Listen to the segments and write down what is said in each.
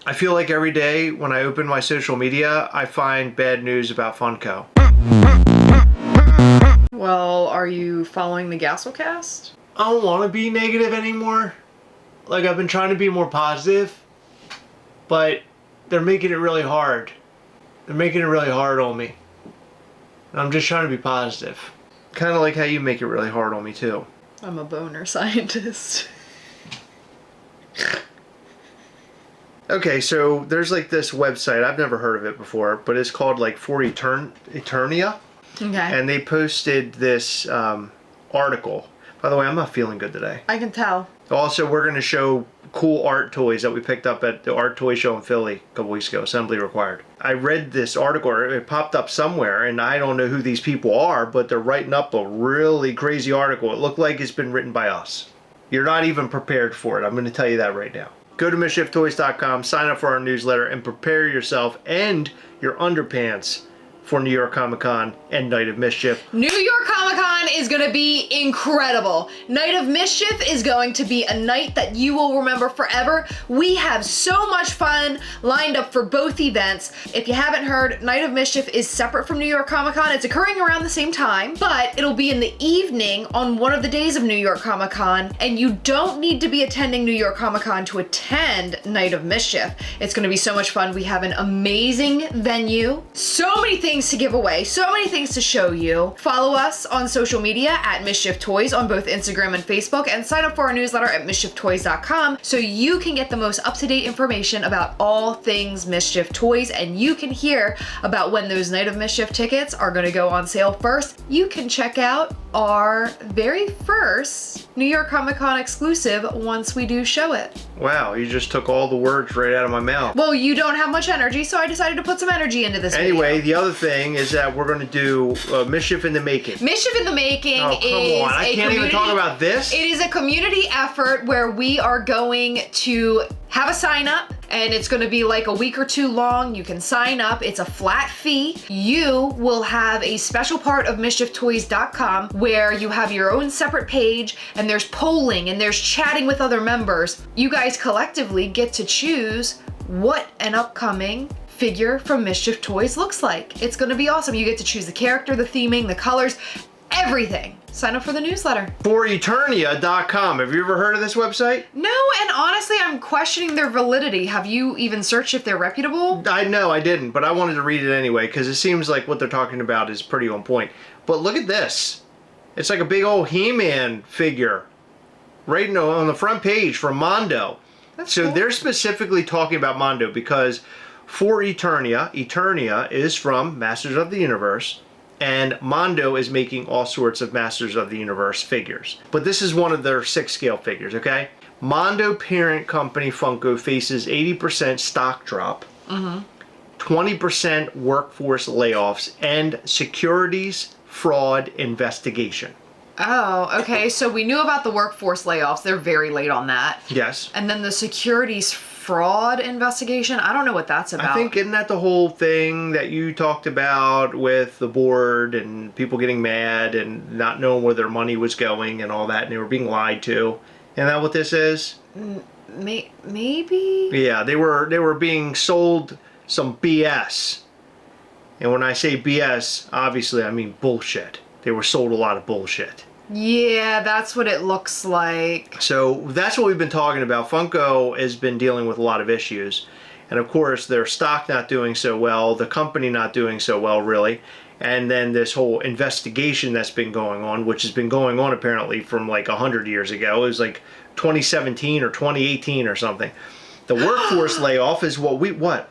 I feel like every day when I open my social media, I find bad news about Funko. Well, are you following the Gastlecast? I don't want to be negative anymore. Like, I've been trying to be more positive, but they're making it really hard. They're making it really hard on me. And I'm just trying to be positive. Kind of like how you make it really hard on me too. I'm a boner scientist. Okay, so there's like this website, I've never heard of it before, but it's called like For Eternia. Okay. And they posted this article. By the way, I'm not feeling good today. I can tell. Also, we're going to show cool art toys that we picked up at the art toy show in Philly a couple weeks ago, assembly required. I read this article, it popped up somewhere, and I don't know who these people are, but they're writing up a really crazy article. It looked like it's been written by us. You're not even prepared for it. I'm going to tell you that right now. Go to MischiefToys.com, sign up for our newsletter, and prepare yourself and your underpants for New York Comic Con and Night of Mischief. New York Comic Con is going to be incredible. Night of Mischief is going to be a night that you will remember forever. We have so much fun lined up for both events. If you haven't heard, Night of Mischief is separate from New York Comic Con. It's occurring around the same time, but it'll be in the evening on one of the days of New York Comic Con, and you don't need to be attending New York Comic Con to attend Night of Mischief. It's going to be so much fun. We have an amazing venue, so many things to give away, so many things to show you. Follow us on social media at Mischief Toys on both Instagram and Facebook, and sign up for our newsletter at MischiefToys.com so you can get the most up-to-date information about all things Mischief Toys, and you can hear about when those Night of Mischief tickets are going to go on sale first. You can check out our very first New York Comic Con exclusive once we do show it. Wow, you just took all the words right out of my mouth. Well, you don't have much energy, so I decided to put some energy into this Anyway, video. the other thing is that we're going to do Mischief in the Making. Mischief in the Making Oh, come on. I can't even talk about this? It is a community effort where we are going to have a sign up, and it's going to be like a week or two long. You can sign up. It's a flat fee. You will have a special part of MischiefToys.com where you have your own separate page, and there's polling and there's chatting with other members. You guys collectively get to choose what an upcoming figure from Mischief Toys looks like. It's going to be awesome. You get to choose the character, the theming, the colors, everything. Sign up for the newsletter. ForEternia.com. Have you ever heard of this website? No, and honestly, I'm questioning their validity. Have you even searched if they're reputable? I know I didn't, but I wanted to read it anyway because it seems like what they're talking about is pretty on point. But look at this. It's like a big old He-Man figure right on the front page from Mondo. That's so cool. They're specifically talking about Mondo because For Eternia is from Masters of the Universe, and Mondo is making all sorts of Masters of the Universe figures. But this is one of their 6-scale figures, okay? Mondo parent company Funko faces 80% stock drop, 20% workforce layoffs, and securities fraud investigation. Oh, okay. So we knew about the workforce layoffs. They're very late on that. Yes. And then the securities fraud investigation. I don't know what that's about. I think, isn't that the whole thing that you talked about with the board and people getting mad and not knowing where their money was going and all that, and they were being lied to? Isn't that what this is? Maybe? Yeah, they were being sold some BS. And when I say BS, obviously I mean bullshit. They were sold a lot of bullshit. Yeah, that's what it looks like. So that's what we've been talking about. Funko has been dealing with a lot of issues. And of course, their stock not doing so well, the company not doing so well, really. And then this whole investigation that's been going on, which has been going on apparently from like 100 years ago. It was like 2017 or 2018 or something. The workforce layoff is what?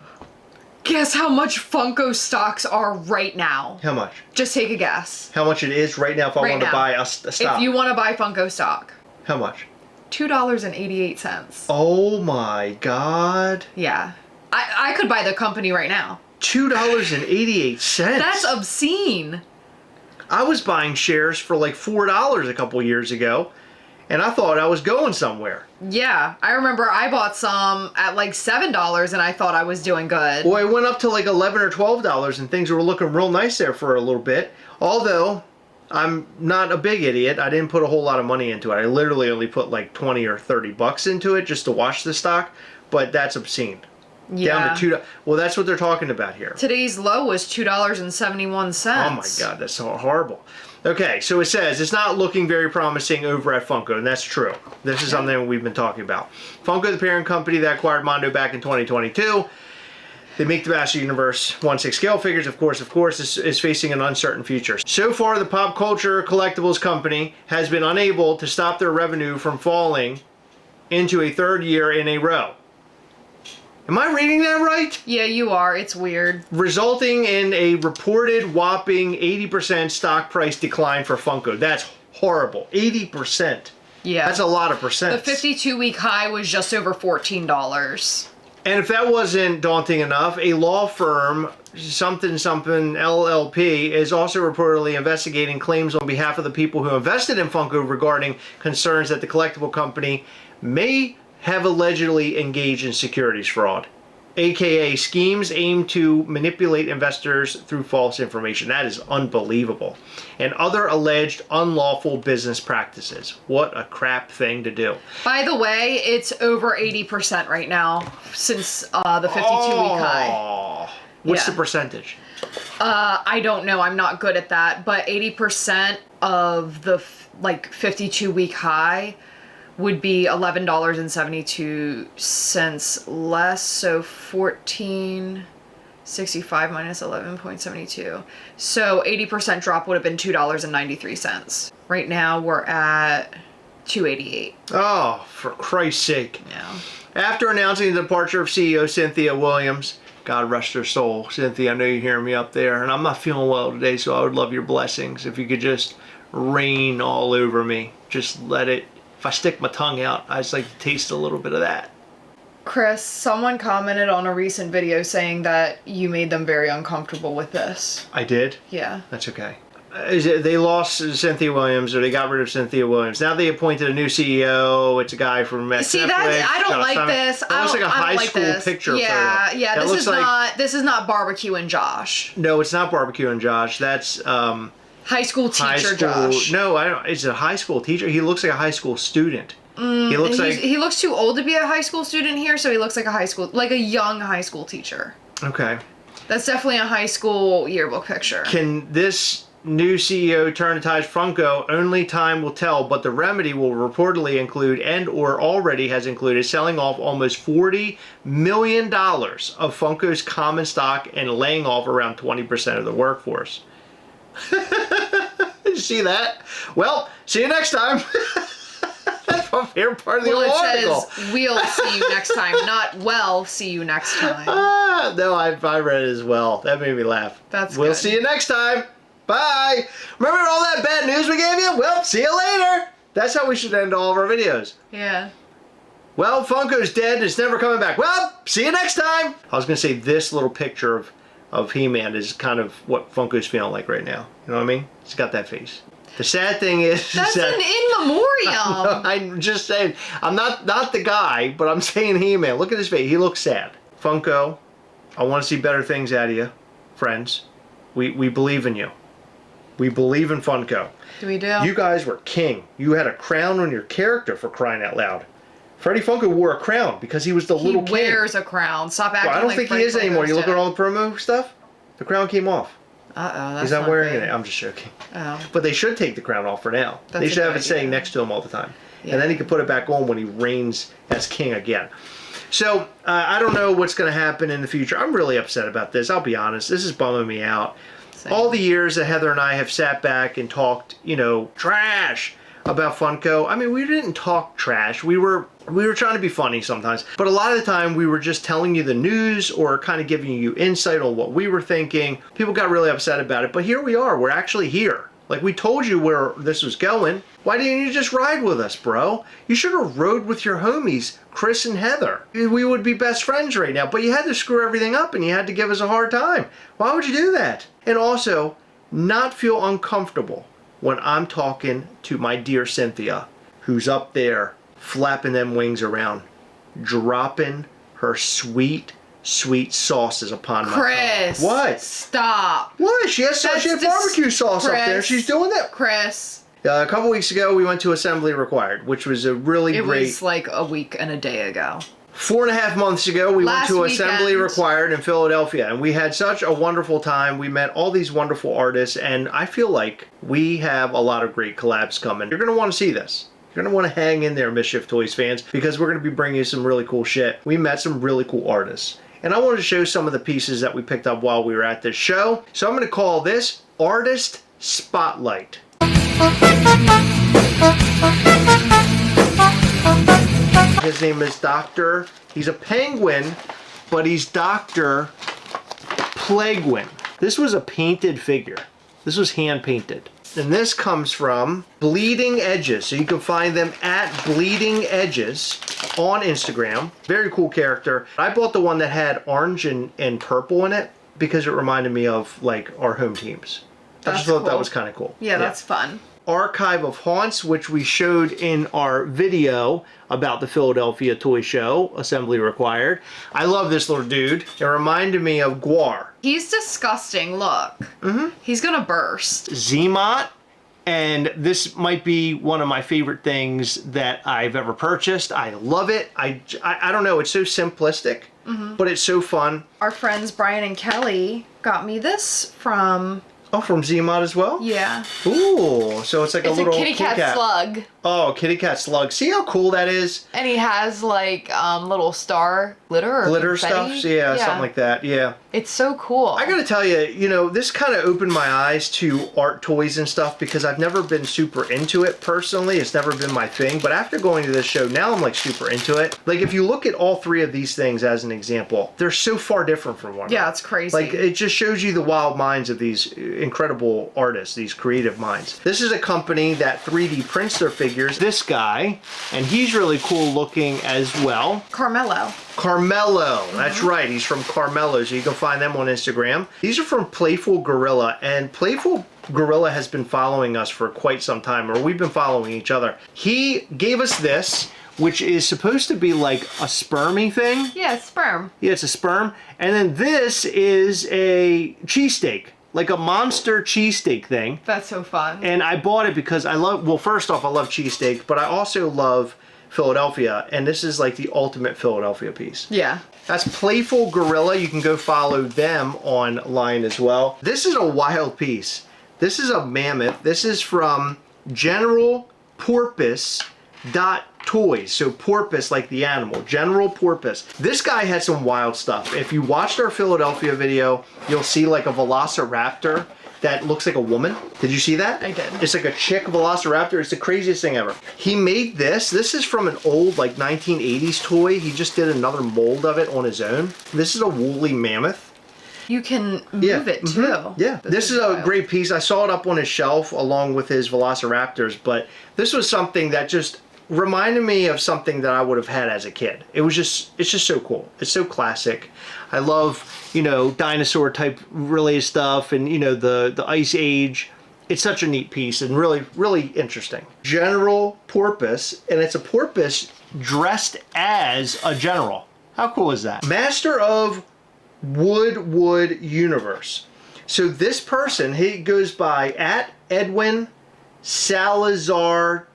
Guess how much Funko stocks are right now? How much? Just take a guess. How much it is right now if I Right want to now. buy a stock? If you want to buy Funko stock. How much? $2.88. Oh my God. Yeah. I could buy the company right now. $2.88. That's obscene. I was buying shares for like $4 a couple years ago, and I thought I was going somewhere. Yeah, I remember I bought some at like $7 and I thought I was doing good. Well, it went up to like $11 or $12 and things were looking real nice there for a little bit. Although, I'm not a big idiot. I didn't put a whole lot of money into it. I literally only put like 20 or 30 bucks into it just to watch the stock, but that's obscene. Down to $2. Well, that's what they're talking about here. Today's low was $2.71. Oh my God, that's so horrible. Okay, so it says it's not looking very promising over at Funko, and that's true. This is something we've been talking about. Funko, the parent company that acquired Mondo back in 2022. They make the Master Universe 1/6 scale figures, of course, is facing an uncertain future. So far, the pop culture collectibles company has been unable to stop their revenue from falling into a third year in a row. Am I reading that right? Yeah, you are. It's weird. Resulting in a reported whopping 80% stock price decline for Funko. That's horrible. 80%. Yeah. That's a lot of percent. The 52-week high was just over $14. And if that wasn't daunting enough, a law firm, something LLP, is also reportedly investigating claims on behalf of the people who invested in Funko regarding concerns that the collectible company may have allegedly engaged in securities fraud, aka schemes aimed to manipulate investors through false information. That is unbelievable. And other alleged unlawful business practices. What a crap thing to do. By the way, it's over 80% right now since the 52-week high. What's the percentage? I don't know. I'm not good at that. But 80% of the 52-week high would be $11.72 less, so 14.65 minus 11.72. So 80% drop would have been $2.93. Right now we're at $2.88. Oh, for Christ's sake. Yeah. After announcing the departure of CEO Cynthia Williams, God rest her soul. Cynthia, I know you're hearing me up there, and I'm not feeling well today, so I would love your blessings. If you could just rain all over me, just let it. If I stick my tongue out, I just like to taste a little bit of that. Chris, someone commented on a recent video saying that you made them very uncomfortable with this. I did? Yeah. That's okay. They lost Cynthia Williams, or they got rid of Cynthia Williams. Now they appointed a new CEO. It's a guy from Netflix. See, I don't like this. That looks like a high school picture photo. Yeah. This is not Barbecue and Josh. No, it's not Barbecue and Josh. That's high school teacher Josh. No, I don't. It's a high school teacher. He looks like a high school student. He looks too old to be a high school student here, so he looks like a young high school teacher. Okay. That's definitely a high school yearbook picture. Can this new CEO turn the tides Funko? Only time will tell, but the remedy will reportedly include, and or already has included, selling off almost $40 million of Funko's common stock and laying off around 20% of the workforce. Did you see that? Well, see you next time. That's my favorite part of the article. It says, we'll see you next time, not well, see you next time. No, I read it as well. That made me laugh. We'll see you next time. Bye. Remember all that bad news we gave you? Well, see you later. That's how we should end all of our videos. Yeah. Well, Funko's dead. It's never coming back. Well, see you next time. I was going to say this little picture of He-Man is kind of what Funko's feeling like right now. You know what I mean? He's got that face. The sad thing is... That's an in memoriam. I'm just saying, I'm not the guy, but I'm saying He-Man. Look at his face. He looks sad. Funko, I want to see better things out of you, friends. We believe in you. We believe in Funko. Do we do? You guys were king. You had a crown on your character, for crying out loud. Freddie Funko wore a crown because he was the little king. He wears a crown. Stop acting like I don't think he is anymore. You look at all the promo stuff, the crown came off. Uh-oh, that's He's not wearing it. I'm just joking. Oh. But they should take the crown off for now. They should have it saying next to him all the time. Yeah. And then he can put it back on when he reigns as king again. So, I don't know what's going to happen in the future. I'm really upset about this. I'll be honest. This is bumming me out. Same. All the years that Heather and I have sat back and talked, trash about Funko. I mean, we didn't talk trash. We were trying to be funny sometimes. But a lot of the time, we were just telling you the news or kind of giving you insight on what we were thinking. People got really upset about it. But here we are. We're actually here. Like, we told you where this was going. Why didn't you just ride with us, bro? You should have rode with your homies, Chris and Heather. We would be best friends right now. But you had to screw everything up and you had to give us a hard time. Why would you do that? And also, not feel uncomfortable when I'm talking to my dear Cynthia, who's up there flapping them wings around, dropping her sweet, sweet sauces upon my Chris, tongue. What? Stop. What? She has barbecue sauce up there. She's doing that. Chris. A couple weeks ago, we went to Assembly Required, which was a really great... It was like a week and a day ago. 4.5 months ago, we went Last to weekend. Assembly Required in Philadelphia, and we had such a wonderful time. We met all these wonderful artists, and I feel like we have a lot of great collabs coming. You're going to want to see this. You're going to want to hang in there, Mischief Toys fans, because we're going to be bringing you some really cool shit. We met some really cool artists, and I wanted to show some of the pieces that we picked up while we were at this show. So I'm going to call this Artist Spotlight. His name is Dr. He's a penguin, but he's Dr. Plaguewin. This was a painted figure. This was hand painted. And this comes from Bleeding Edges. So you can find them at Bleeding Edges on Instagram. Very cool character. I bought the one that had orange and purple in it because it reminded me of like our home teams. I just thought that was kind of cool. Yeah, that's fun. Archive of Haunts, which we showed in our video about the Philadelphia Toy Show, Assembly Required. I love this little dude. It reminded me of Guar. He's disgusting, look. He's gonna burst. Zmot, and this might be one of my favorite things that I've ever purchased. I love it. I don't know, it's so simplistic, but it's so fun. Our friends Brian and Kelly got me this from... Oh, from Zmot as well? Yeah. Ooh, so it's like a little kitty cat slug. Oh, kitty cat slug. See how cool that is? And he has like little star glitter or glitter confetti. stuff? Yeah, something like that. Yeah. It's so cool. I gotta tell you, you know, this kind of opened my eyes to art toys and stuff because I've never been super into it personally. It's never been my thing. But after going to this show, now I'm like super into it. Like if you look at all three of these things as an example, they're so far different from one another. Yeah, it's crazy. Like it just shows you the wild minds of these incredible artists, these creative minds. This is a company that 3D prints their figures. This guy, and he's really cool looking as well. Carmelo. Carmelo, that's right, he's from Carmelo, so you can find them on Instagram. These are from Playful Gorilla, and Playful Gorilla has been following us for quite some time, or we've been following each other. He gave us this, which is supposed to be like a spermy thing. Yeah, it's sperm. Yeah, it's a sperm. And then this is a cheesesteak. Like a monster cheesesteak thing. That's so fun. And I bought it because I love, well, first off, I love cheesesteak, but I also love Philadelphia, and this is like the ultimate Philadelphia piece. Yeah. That's Playful Gorilla. You can go follow them online as well. This is a wild piece. This is a mammoth. This is from General Porpoise Toys. So porpoise like the animal, General Porpoise. This guy had some wild stuff. If you watched our Philadelphia video, you'll see like a velociraptor that looks like a woman. Did you see that? I did. It's like a chick velociraptor. It's the craziest thing ever. He made this. This is from an old like 1980s toy. He just did another mold of it on his own. This is a woolly mammoth. You can move it too. Yeah, this is a great piece. I saw it up on his shelf along with his velociraptors, but this was something that just reminded me of something that I would have had as a kid. It's just so cool. It's so classic. I love, you know, dinosaur type related stuff and, you know, the Ice Age. It's such a neat piece and really, really interesting. General Porpoise, and it's a porpoise dressed as a general. How cool is that? Master of Wood Universe. So this person, he goes by at Edwin Salazar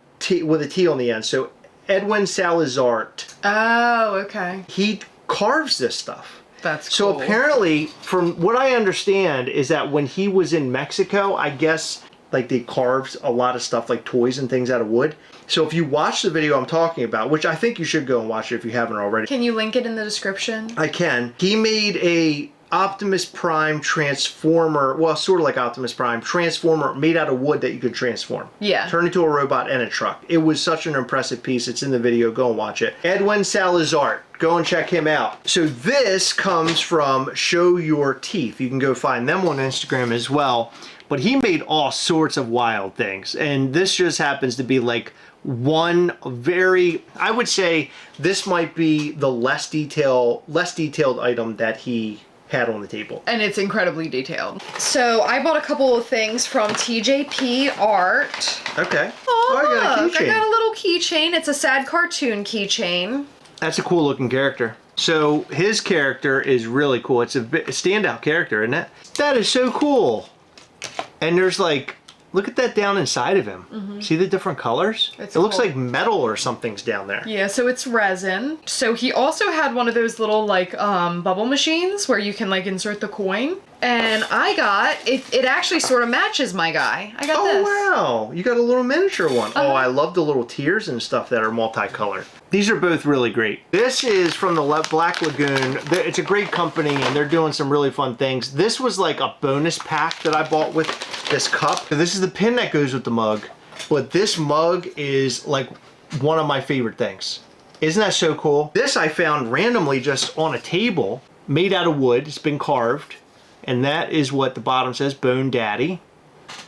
with a T on the end. So Edwin Salazar. Oh, okay. He carves this stuff. That's so cool. Apparently, from what I understand, is that when he was in Mexico, I guess like they carved a lot of stuff like toys and things out of wood. So if you watch the video I'm talking about, which I think you should go and watch it if you haven't already. Can you link it in the description? I can. He made a Optimus Prime Transformer, well, sort of like Optimus Prime, Transformer made out of wood that you could transform. Yeah. Turn into a robot and a truck. It was such an impressive piece. It's in the video. Go and watch it. Edwin Salazar. Go and check him out. So this comes from Show Your Teeth. You can go find them on Instagram as well. But he made all sorts of wild things. And this just happens to be like one very, I would say this might be the less detailed item that he had on the table. And it's incredibly detailed. So I bought a couple of things from TJP Art. Okay. Oh, I got a look, I keychain. got a little keychain. It's a sad cartoon keychain. That's a cool looking character. So his character is really cool. It's a standout character, isn't it? That is so cool. And there's like Look at that down inside of him. See the different colors? It's it looks cool. like metal or something's down there. Yeah, so it's resin. So he also had one of those little like bubble machines where you can like insert the coin. And I got, it actually sort of matches my guy. I got this. Oh wow, you got a little miniature one. Oh, I love the little tears and stuff that are multicolored. These are both really great. This is from the Black Lagoon. It's a great company and they're doing some really fun things. This was like a bonus pack that I bought with this cup. This is the pin that goes with the mug, but this mug is like one of my favorite things. Isn't that so cool? This I found randomly just on a table made out of wood. It's been carved. And that is what the bottom says, Bone Daddy.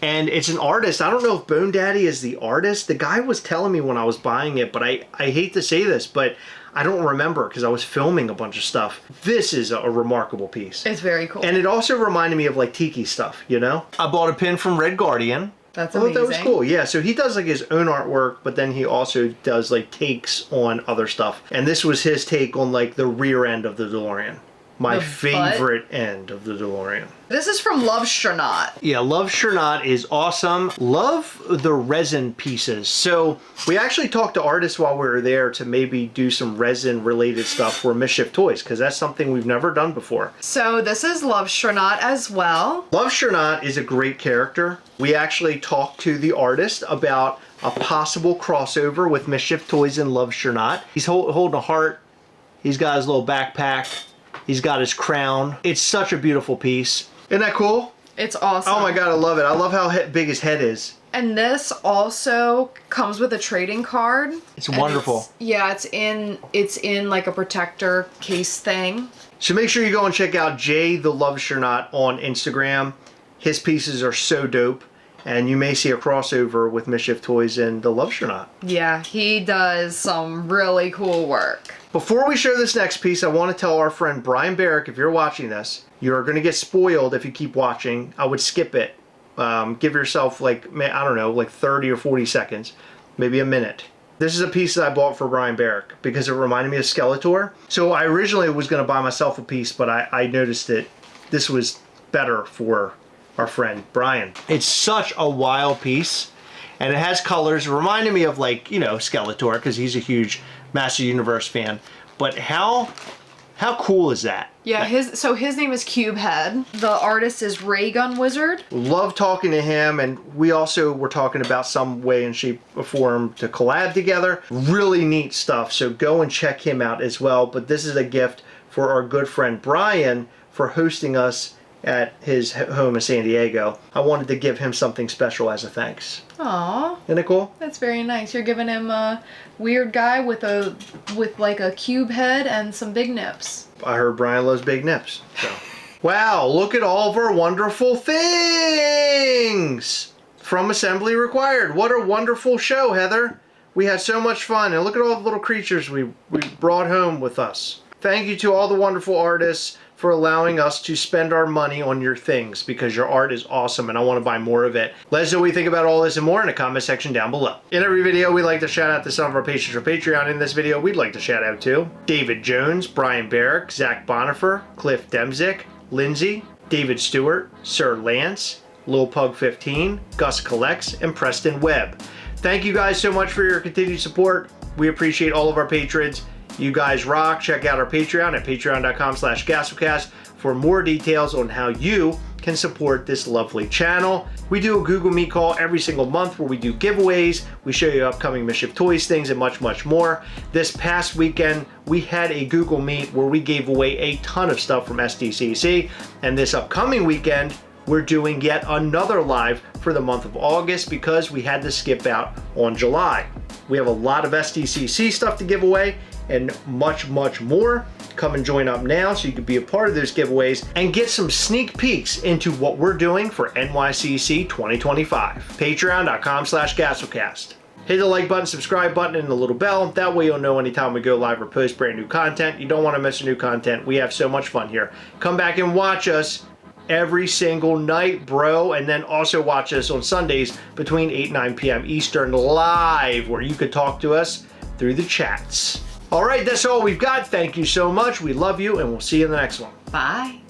And it's an artist. I don't know if Bone Daddy is the artist. The guy was telling me when I was buying it, but I hate to say this, but I don't remember because I was filming a bunch of stuff. This is a remarkable piece. It's very cool. And it also reminded me of like tiki stuff, you know? I bought a pin from Red Guardian. That's I thought amazing. that was cool. Yeah, so he does like his own artwork, but then he also does like takes on other stuff. And this was his take on like the rear end of the DeLorean. My favorite end of the DeLorean. This is from Love Shernot. Yeah, Love Shernot is awesome. Love the resin pieces. So we actually talked to artists while we were there to maybe do some resin related stuff for Mischief Toys because that's something we've never done before. So this is Love Shernot as well. Love Shernot is a great character. We actually talked to the artist about a possible crossover with Mischief Toys and Love Shernot. He's holding a heart. He's got his little backpack. He's got his crown. It's such a beautiful piece. Isn't that cool? It's awesome. Oh my God, I love it. I love how big his head is. And this also comes with a trading card. It's wonderful. It's in like a protector case thing. So make sure you go and check out Jay the Love Shernot on Instagram. His pieces are so dope. And you may see a crossover with Mischief Toys and the Love Shernot. Yeah, he does some really cool work. Before we show this next piece, I want to tell our friend Brian Barrick, if you're watching this, you're going to get spoiled if you keep watching. I would skip it. Give yourself like, I don't know, like 30 or 40 seconds, maybe a minute. This is a piece that I bought for Brian Barrick because it reminded me of Skeletor. So I originally was going to buy myself a piece, but I noticed that this was better for our friend Brian. It's such a wild piece and it has colors. It reminded me of like, you know, Skeletor because he's a huge Master Universe fan. But how cool is that? Yeah, his name is Cubehead. The artist is Ray Gun Wizard. Love talking to him, and we also were talking about some way and shape or form to collab together. Really neat stuff, so go and check him out as well. But this is a gift for our good friend Brian for hosting us at his home in San Diego. I wanted to give him something special as a thanks. Aww. Isn't it cool? That's very nice. You're giving him a weird guy with like a cube head and some big nips. I heard Brian loves big nips. So. Wow, look at all of our wonderful things from Assembly Required. What a wonderful show, Heather. We had so much fun, and look at all the little creatures we brought home with us. Thank you to all the wonderful artists for allowing us to spend our money on your things because your art is awesome and I want to buy more of it. Let us know what you think about all this and more in the comment section down below. In every video, we like to shout out to some of our patrons for Patreon. In this video, we'd like to shout out to David Jones, Brian Barrick, Zach Bonifer, Cliff Demzik, Lindsay, David Stewart, Sir Lance, Lil Pug 15, Gus Collects, and Preston Webb. Thank you guys so much for your continued support. We appreciate all of our patrons. You guys rock. Check out our Patreon at patreon.com/Gastlecast for more details on how you can support this lovely channel. We do a Google Meet call every single month where we do giveaways. We show you upcoming Mischief Toys things and much, much more. This past weekend, we had a Google Meet where we gave away a ton of stuff from SDCC. And this upcoming weekend, we're doing yet another live for the month of August because we had to skip out on July. We have a lot of SDCC stuff to give away and much, much more. Come and join up now so you can be a part of those giveaways and get some sneak peeks into what we're doing for NYCC 2025. Patreon.com/Gastlecast. Hit the like button, subscribe button, and the little bell. That way you'll know anytime we go live or post brand new content. You don't want to miss new content. We have so much fun here. Come back and watch us every single night, bro. And then also watch us on Sundays between 8 and 9 p.m. Eastern live where you could talk to us through the chats. All right, that's all we've got. Thank you so much. We love you, and we'll see you in the next one. Bye.